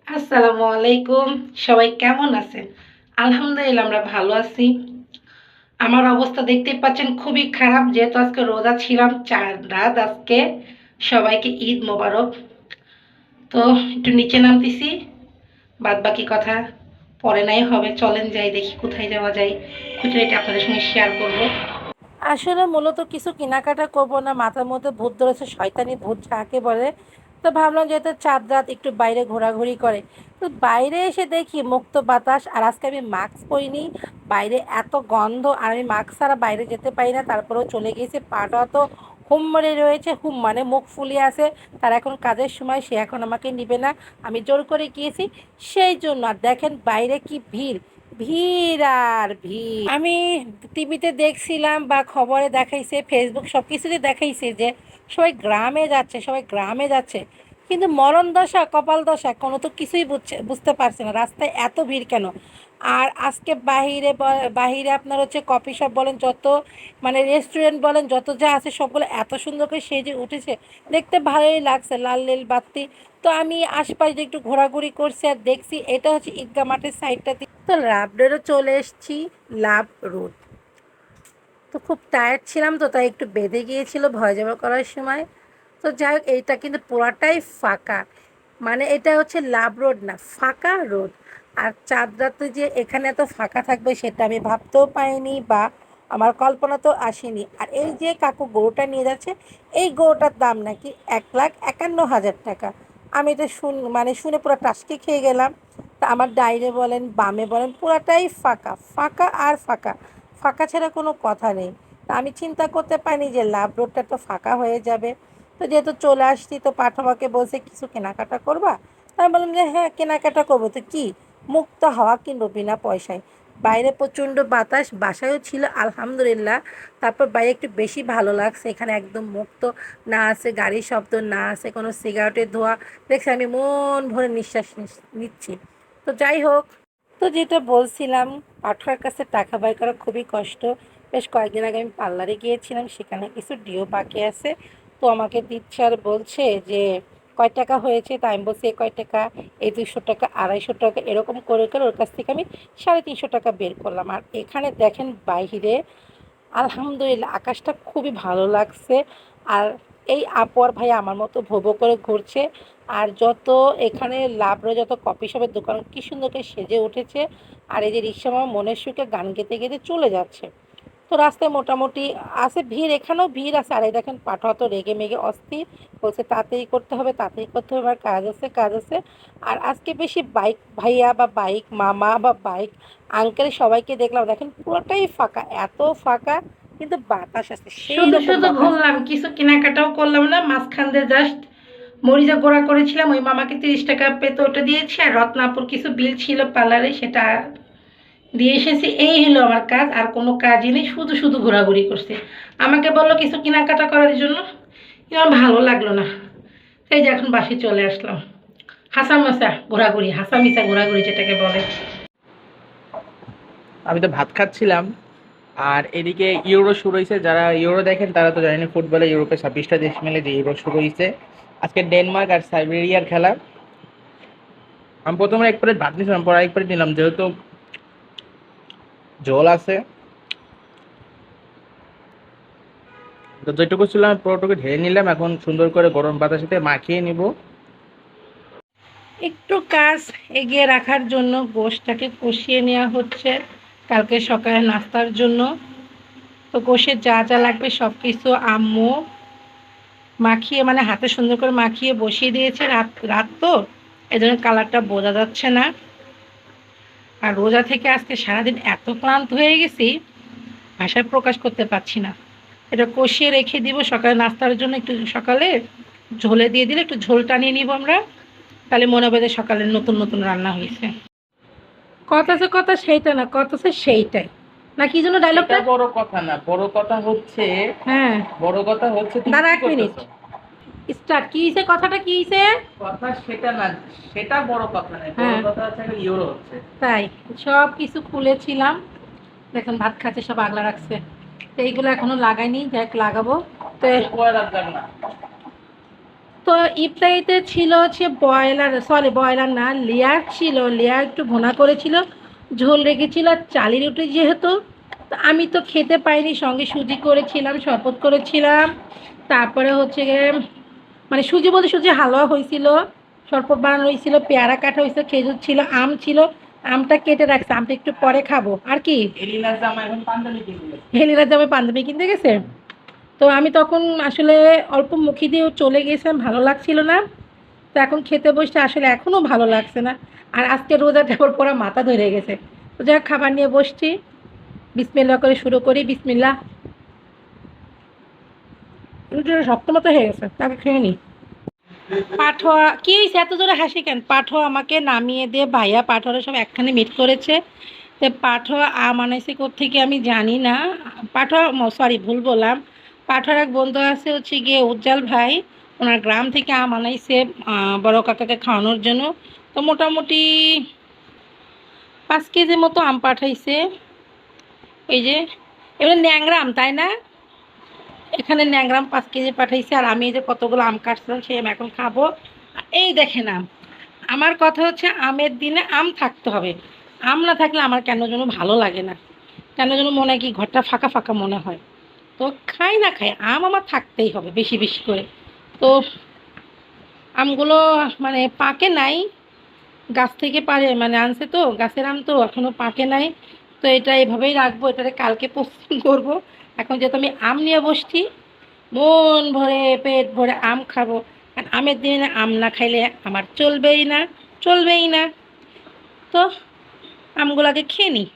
আসসালামু আলাইকুম। সবাই কেমন আছেন? আলহামদুলিল্লাহ আমরা ভালো আছি। আমার অবস্থা দেখতেই পাচ্ছেন খুবই খারাপ। যেহেতু আজকে রোজা ছিলাম ৪ রাত আজকে। সবাইকে ঈদ মোবারক। তো একটু নিচে নামতেছি। বাদবাকি কথা পরে নাই হবে। চলেন যাই দেখি কোথায় যাওয়া যায়। খুঁটিনাটি আপনাদের সঙ্গে শেয়ার করব। আসলে মূলত কিছু কেনাকাটা করব না, মাথার মধ্যে ভূত ধরেছে, শয়তানি ভূত যাকে বলে। তো ভাবলাম যেহেতু চাঁদ রাত একটু বাইরে ঘোরাঘুরি করে, তো বাইরে এসে দেখি মুক্ত বাতাস। আর আজকে আমি মাস্ক পরিনি, বাইরে এত গন্ধ, আর আমি মাস্ক ছাড়া বাইরে যেতে পারি না। তারপরেও চলে গেছি, পাটা তো হুম মেরে রয়েছে, হুম মানে মুখ ফুলিয়ে আছে। তার এখন কাজের সময়, সে এখন আমাকে নিবে না, আমি জোর করে গিয়েছি সেই জন্য। আর দেখেন বাইরে কি ভিড়, ভিড় আর ভিড়। আমি টিভিতে দেখছিলাম বা খবরে দেখাইছে, ফেসবুক সব কিছুতে দেখাইছে যে সবাই গ্রামে যাচ্ছে, সবাই গ্রামে যাচ্ছে। কিন্তু মরণ দশা কপাল দশা কোনো তো কিছুই বুঝতে পারছে না, রাস্তায় এত ভিড় কেন। আর আজকে বাহিরে বাহিরে আপনার হচ্ছে কফি শপ বলেন, যত মানে রেস্টুরেন্ট বলেন, যত যা আছে সবগুলো এত সুন্দর করে সেজে উঠেছে, দেখতে ভালোই লাগছে, লাল নীল বাতি। তো আমি আশপাশ দিয়ে একটু ঘোরাঘুরি করছি আর দেখছি এটা হচ্ছে ঈদগা মাঠের সাইডটা। তো লাভ রোডে চলে এসেছি, লাভ রোড। তো খুব টায়ার্ড ছিলাম, তো তাই একটু বেঁধে গিয়েছিল ভয় যাওয়া করার সময়। তো যাই হোক, এইটা কিন্তু পুরাটাই ফাঁকা, মানে এটা হচ্ছে লাভ রোড না, ফাঁকা রোড। আর চাঁদ রাতে যে এখানে এত ফাঁকা থাকবে সেটা আমি ভাবতেও পাইনি, বা আমার কল্পনা তো আসেনি। আর এই যে কাকু গরুটা নিয়ে যাচ্ছে, এই গরুটার দাম নাকি 1,51,000 টাকা। আমি এটা শুনে পুরো টাসকে খেয়ে গেলাম। তা আমার ডাইনে বলেন বামে বলেন পুরাটাই ফাঁকা, ফাঁকা আর ফাঁকা, ফাঁকা ছাড়া কোনো কথা নেই। তা আমি চিন্তা করতে পারিনি যে লাভ রোডটা তো ফাঁকা হয়ে যাবে। তো যেহেতু চলে আসছি, তো পাঠাবাকে বলছে কিছু কেনাকাটা করবা। আমি বললাম যে হ্যাঁ কেনাকাটা করবো, তো কি, মুক্ত হাওয়া কিনবো বিনা পয়সায়। বাইরে প্রচণ্ড বাতাস, বাসায়ও ছিল আলহামদুলিল্লাহ। তারপর বাইরে একটু বেশি ভালো লাগছে, এখানে একদম মুক্ত, না আছে গাড়ির শব্দ, না আছে কোনো সিগারেটের ধোঁয়া। দেখছি আমি মন ভরে নিঃশ্বাস নিচ্ছি। তো যাই হোক, তো যেটা বলছিলাম, পাঠার কাছে টাকা বাই করা খুবই কষ্ট। বেশ কয়েকদিন আগে আমি পার্লারে গিয়েছিলাম, সেখানে কিছু ডিও বাকি আছে। তো আমাকে দিচ্ছে আর বলছে যে কয় টাকা হয়েছে, তাই আমি বলছি কয় টাকা, এই 200 টাকা, 250 টাকা, এরকম করে করে ওর কাছ থেকে আমি 350 টাকা বের করলাম। আর এখানে দেখেন বাইরে আলহামদুলিল্লাহ আকাশটা খুবই ভালো লাগছে। আর এই আপু আর ভাই আমার মতো ভোবো করে ঘুরছে। আর যত এখানে লাভরে যত কফি শপের দোকান কি সুন্দর করে সেজে উঠেছে। আর এই যে রিক্সা মামা মনের সুখে গান গেতে গেতে চলে যাচ্ছে। তো রাস্তায় মোটামুটি আছে ভিড়, এখানেও ভিড় আছে। আর এই দেখেন পাঠা তো রেগে মেগে অস্থির, বলছে তাড়াতাড়ি করতে হবে, তাড়াতাড়ি করতে হবে, আমার কাজ আছে, কাজ আছে। আর আজকে বেশি বাইক ভাইয়া বা বাইক মামা বা বাইক আঙ্কেল সবাইকে দেখলাম, দেখেন পুরোটাই ফাঁকা, এত ফাঁকা, কিন্তু বাতাস আছে সেই শুধু রকম শুধু বাতাস। ঘুরলাম, কিছু কেনাকাটাও করলাম না। মাঝখান দিয়ে জাস্ট মরিচা গোড়া করেছিলাম, ওই মামাকে 30 টাকা পেতো, ওটা দিয়েছি। আর রত্নাপুর কিছু বিল ছিল পার্লারে, সেটা দিয়ে এসেছি। এই হলো আমার কাজ, আর কোনো কাজই নেই, শুধু শুধু ঘোরাঘুরি করছে। আমাকে বললো কিছু কেনাকাটা করার জন্য, কিন্তু আমার ভালো লাগলো না। সেই যে এখন বাসে চলে আসলাম। হাসামাসা ঘোরাঘুরি, হাসামিসা ঘোরাঘুরি যেটাকে বলে। আমি তো ভাত খাচ্ছিলাম। আর এদিকে ইউরো শুরু হয়েছে, যারা ইউরো দেখেন তারা তো জানেন ফুটবলে ইউরোপে 26টা দেশ মিলে যে ইউরো শুরু হয়েছে। আজকে ডেনমার্ক আর সাইবেরিয়ার খেলা। আমি প্রথমে এক প্লেট ভাত নিয়েছিলাম, পরে এক প্লেট নিলাম, যেহেতু ঝোল আছে। তো যেটুকু ছিল আমি পুরোটুকু ঢেলে নিলাম, এখন সুন্দর করে গরম ভাতের সাথে মাখিয়ে নিব। একটু কাজ এগিয়ে রাখার জন্য গোশটাকে কষিয়ে নেওয়া হচ্ছে কালকে সকালে নাস্তার জন্য। তো গোশের যা যা লাগবে সব কিছু আম্মু মাখিয়ে, মানে হাতে সুন্দর করে মাখিয়ে বসিয়ে দিয়েছে। রাত রাত তো এই জন্য কালারটা বোঝা যাচ্ছে না। আর রোজা থেকে আজকে সারাদিন এত ক্লান্ত হয়ে গেছি, ভাষায় প্রকাশ করতে পারছি না। এটা কষিয়ে রেখে দিব সকালে নাস্তার জন্য। একটু সকালে ঝোলে দিয়ে দিলে একটু ঝোল টানিয়ে নিব আমরা, তাহলে মনে হবে যে সকালে নতুন নতুন রান্না হয়েছে। কথা আছে কথা সেইটা না, কথা আছে সেইটাই না, কি জন্য সেটা ডায়লগটা। বড় কথা না, বড় কথা হচ্ছে, হ্যাঁ, বড় কথা হচ্ছে তুমি দাঁড়া কি 1 মিনিট, করতেছো। স্টার্ট। কি হয়েছে, কথাটা কি হয়েছে? কথা সেটা না, সেটা বড় কথা না, বড় হ্যাঁ, কথা হচ্ছে একটা ইউরো হচ্ছে। তাই সব কিছু খুলেছিলাম, দেখুন ভাত খাচ্ছে সব আগলা রাখছে। তো এইগুলো এখনো লাগাইনি, যাই হোক লাগাবো। তো আজকে পরে রাখবেন না। তো ইফতারিতে ছিল হচ্ছে ব্রয়লার, সরি ব্রয়লার না, লেয়ার ছিল, লেয়ার একটু ভুনা করেছিল, ঝোল রেখেছিল, আর চালের রুটি যেহেতু, তো আমি তো খেতে পাইনি, সঙ্গে সুজি করেছিলাম, শরবত করেছিলাম, তারপরে হচ্ছে গিয়ে মানে সুজি বলতে সুজি হালুয়া হয়েছিল, শরবত বানানো হয়েছিল, পেয়ারা কাটা হয়েছিল, খেজুর ছিল, আম ছিল, আমটা কেটে রাখছে, আমটা একটু পরে খাবো। আর কি এলিনার জামা এখন পাঞ্জাবি কিনবে। হেলিরা যাবে পাঞ্জাবি কিনতে গেছে। তো আমি তখন আসলে অল্প মুখি দিয়ে চলে গেছিলাম, ভালো লাগছিল না। তো এখন খেতে বসতে আসলে এখনও ভালো লাগছে না। আর আজকে রোজা দেওয়ার পরে মাথা ধরে গেছে। তো যাই হোক, খাবার নিয়ে বসছি, বিসমিল্লাহ করে শুরু করি। বিসমিল্লাহ। রুটিটা শক্ত মতো হয়ে গেছে, তাকে খেয়ে নি। পাঠোয়া কি হয়েছে, এত জোরে হাসি কেন? পাঠোয়া আমাকে নামিয়ে দিয়ে ভাইয়া পাঠোয়ারা সব একখানে মিট করেছে। তো পাঠোয়া আম আনাইছে কোত্থেকে আমি জানি না। পাঠোয়া, সরি ভুল বললাম, পাঠোয়ার এক বন্ধু আছে হচ্ছে গিয়ে উজ্জ্বল ভাই, ওনার গ্রাম থেকে আম আনাইছে বড় কাকাকে খাওয়ানোর জন্য। তো মোটামুটি 5 কেজি মতো আম পাঠাইছে। এই যে এবার ন্যাংরা আম, তাই না? এখানে ন্যাংরাম 5 কেজি পাঠাইছে। আর আমি এই যে কতগুলো আম কাটছিলাম, সেই আম এখন খাবো। আর এই দেখেন আম। আমার কথা হচ্ছে আমের দিনে আম থাকতে হবে, আম না থাকলে আমার কেন যেন ভালো লাগে না, কেন যেন মনে হয় কি ঘরটা ফাঁকা ফাঁকা মনে হয়। তো খাই না খাই, আম আমার থাকতেই হবে বেশি বেশি করে। তো আমগুলো মানে পাকে নাই, গাছ থেকে পারে মানে আনছে, তো গাছের আম তো এখনও পাকে নাই। তো এটা এভাবেই রাখবো, এটারে কালকে পোস্টিং করবো। এখন যেহেতু আমি আম নিয়ে বসছি, মন ভরে পেট ভরে আম খাবো। আর আমের দিনে আম না খাইলে আমার চলবেই না, চলবেই না। তো আমগুলোকে খেয়ে নিই।